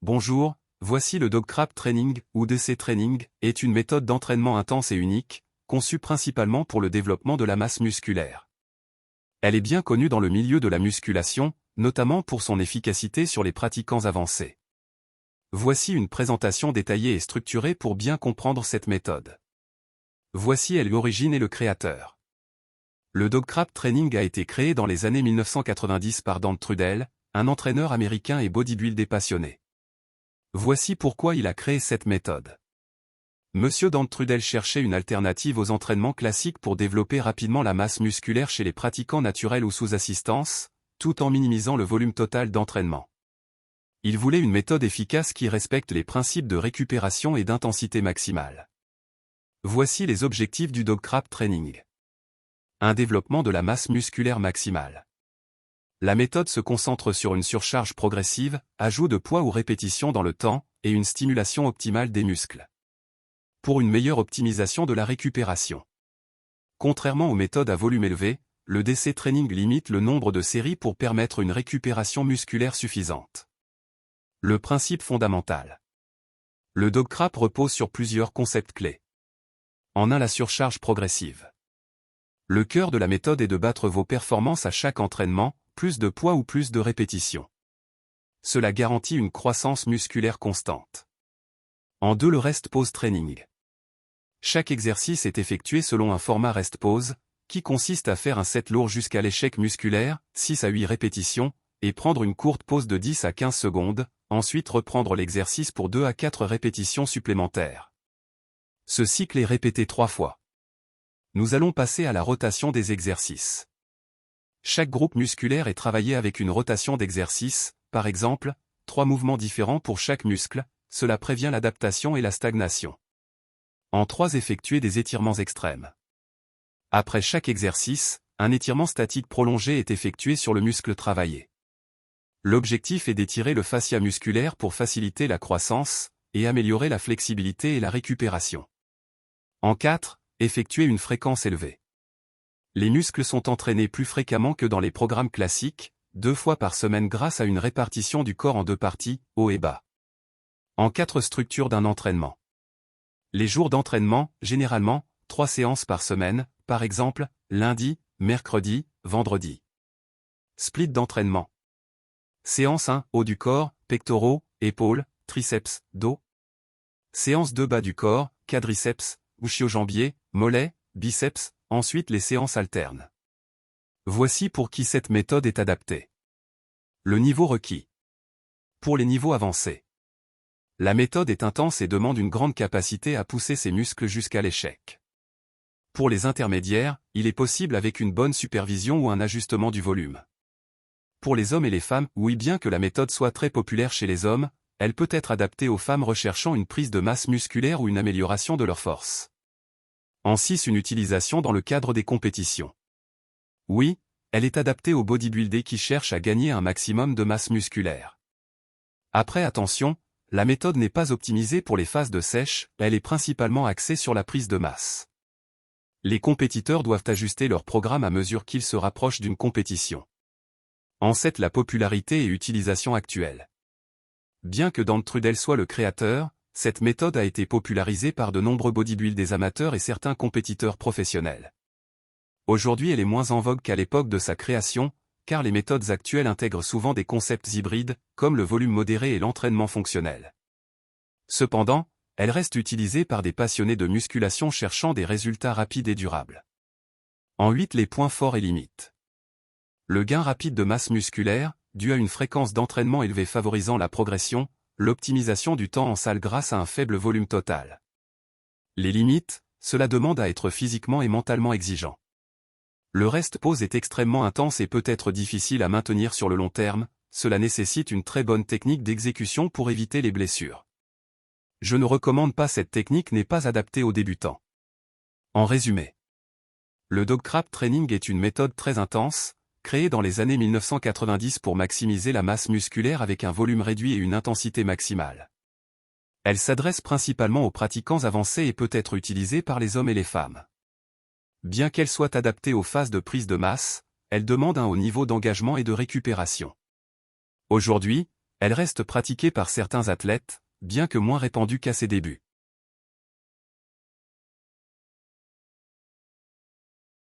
Bonjour, voici le DogCrab Training, ou DC Training, est une méthode d'entraînement intense et unique, conçue principalement pour le développement de la masse musculaire. Elle est bien connue dans le milieu de la musculation, notamment pour son efficacité sur les pratiquants avancés. Voici une présentation détaillée et structurée pour bien comprendre cette méthode. Voici l'origine et le créateur. Le DogCrab Training a été créé dans les années 1990 par Dan Trudel, un entraîneur américain et bodybuilder passionné. Voici pourquoi il a créé cette méthode. Monsieur Dan Trudel cherchait une alternative aux entraînements classiques pour développer rapidement la masse musculaire chez les pratiquants naturels ou sous assistance, tout en minimisant le volume total d'entraînement. Il voulait une méthode efficace qui respecte les principes de récupération et d'intensité maximale. Voici les objectifs du DogCrab Training. Un développement de la masse musculaire maximale. La méthode se concentre sur une surcharge progressive, ajout de poids ou répétition dans le temps, et une stimulation optimale des muscles. Pour une meilleure optimisation de la récupération. Contrairement aux méthodes à volume élevé, le DC Training limite le nombre de séries pour permettre une récupération musculaire suffisante. Le principe fondamental. Le DogCrab repose sur plusieurs concepts clés. En un, la surcharge progressive. Le cœur de la méthode est de battre vos performances à chaque entraînement, plus de poids ou plus de répétitions. Cela garantit une croissance musculaire constante. En deux, le rest pause training. Chaque exercice est effectué selon un format rest pause, qui consiste à faire un set lourd jusqu'à l'échec musculaire, 6 à 8 répétitions, et prendre une courte pause de 10 à 15 secondes, ensuite reprendre l'exercice pour 2 à 4 répétitions supplémentaires. Ce cycle est répété 3 fois. Nous allons passer à la rotation des exercices. Chaque groupe musculaire est travaillé avec une rotation d'exercice, par exemple, 3 mouvements différents pour chaque muscle, cela prévient l'adaptation et la stagnation. En 3, effectuer des étirements extrêmes. Après chaque exercice, un étirement statique prolongé est effectué sur le muscle travaillé. L'objectif est d'étirer le fascia musculaire pour faciliter la croissance, et améliorer la flexibilité et la récupération. En 4, effectuer une fréquence élevée. Les muscles sont entraînés plus fréquemment que dans les programmes classiques, 2 fois par semaine grâce à une répartition du corps en 2 parties, haut et bas. En 4, structure d'un entraînement. Les jours d'entraînement, généralement, 3 séances par semaine, par exemple, lundi, mercredi, vendredi. Split d'entraînement. Séance 1, haut du corps, pectoraux, épaules, triceps, dos. Séance 2, bas du corps, quadriceps, ischio-jambier, mollets, biceps, ensuite les séances alternes. Voici pour qui cette méthode est adaptée. Le niveau requis. Pour les niveaux avancés. La méthode est intense et demande une grande capacité à pousser ses muscles jusqu'à l'échec. Pour les intermédiaires, il est possible avec une bonne supervision ou un ajustement du volume. Pour les hommes et les femmes, oui, bien que la méthode soit très populaire chez les hommes, elle peut être adaptée aux femmes recherchant une prise de masse musculaire ou une amélioration de leur force. En 6, une utilisation dans le cadre des compétitions. Oui, elle est adaptée aux bodybuilders qui cherchent à gagner un maximum de masse musculaire. Après, attention, la méthode n'est pas optimisée pour les phases de sèche, elle est principalement axée sur la prise de masse. Les compétiteurs doivent ajuster leur programme à mesure qu'ils se rapprochent d'une compétition. En 7, la popularité et utilisation actuelle. Bien que Dan Trudel soit le créateur, cette méthode a été popularisée par de nombreux bodybuilders amateurs et certains compétiteurs professionnels. Aujourd'hui, elle est moins en vogue qu'à l'époque de sa création, car les méthodes actuelles intègrent souvent des concepts hybrides, comme le volume modéré et l'entraînement fonctionnel. Cependant, elle reste utilisée par des passionnés de musculation cherchant des résultats rapides et durables. En 8, les points forts et limites. Le gain rapide de masse musculaire, dû à une fréquence d'entraînement élevée favorisant la progression, l'optimisation du temps en salle grâce à un faible volume total. Les limites, cela demande à être physiquement et mentalement exigeant. Le rest pause est extrêmement intense et peut être difficile à maintenir sur le long terme, cela nécessite une très bonne technique d'exécution pour éviter les blessures. Je ne recommande pas cette technique, n'est pas adaptée aux débutants. En résumé, le DogCrab Training est une méthode très intense, créée dans les années 1990 pour maximiser la masse musculaire avec un volume réduit et une intensité maximale. Elle s'adresse principalement aux pratiquants avancés et peut être utilisée par les hommes et les femmes. Bien qu'elle soit adaptée aux phases de prise de masse, elle demande un haut niveau d'engagement et de récupération. Aujourd'hui, Elle reste pratiquée par certains athlètes, bien que moins répandue qu'à ses débuts.